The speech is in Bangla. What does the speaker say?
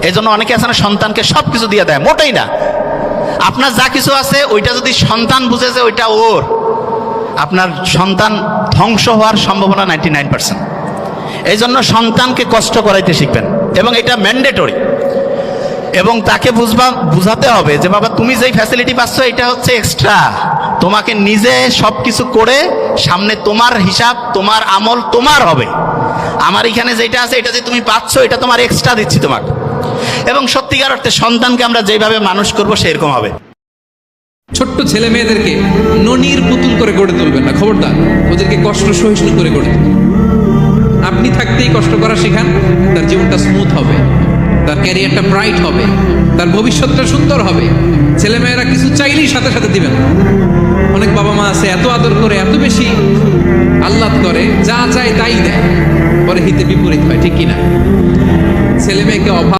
এই জন্য অনেকে আছে না, সন্তানকে সব কিছু দিয়ে দেয়, মোটেই না। আপনার যা কিছু আছে ওইটা যদি সন্তান বুঝে যে ওইটা ওর, আপনার সন্তান ধ্বংস হওয়ার সম্ভাবনা 99%। এই জন্য সন্তানকে কষ্ট করাইতে শিখবেন, এবং এটা ম্যান্ডেটরি। এবং তাকে বুঝাতে হবে যে বাবা তুমি যেই ফ্যাসিলিটি পাচ্ছ এটা হচ্ছে এক্সট্রা, তোমাকে নিজে সব কিছু করে সামনে তোমার হিসাব, তোমার আমল তোমার হবে। আমার এখানে যেটা আছে এটা যে তুমি পাচ্ছ এটা তোমার এক্সট্রা দিচ্ছি তোমাকে। এবং সত্যিকার অর্থে সন্তানকে আমরা যেভাবে মানুষ করবো সেরকম হবে। ছোট্ট ছেলে মেয়েদেরকে ননির পুতুল করে গড়ে তুলবেন না, খবরদার। ওদেরকে কষ্ট সহিষ্ণু করে গড়ে তুলবেন। আপনি থাকতেই কষ্ট করা শেখান, তার জীবনটা স্মুথ হবে, তার ক্যারিয়ারটা ব্রাইট হবে, তার ভবিষ্যৎটা সুন্দর হবে। ছেলেমেয়েরা কিছু চাইলেই সাথে সাথে দিবেন। অনেক বাবা মা আছে এত আদর করে, এত বেশি আহ্লাদ করে, যা চায় তাই দেয়, পরে হিতে বিপরীত হয়, ঠিক কিনা? ছেলে মেয়েকে অভাব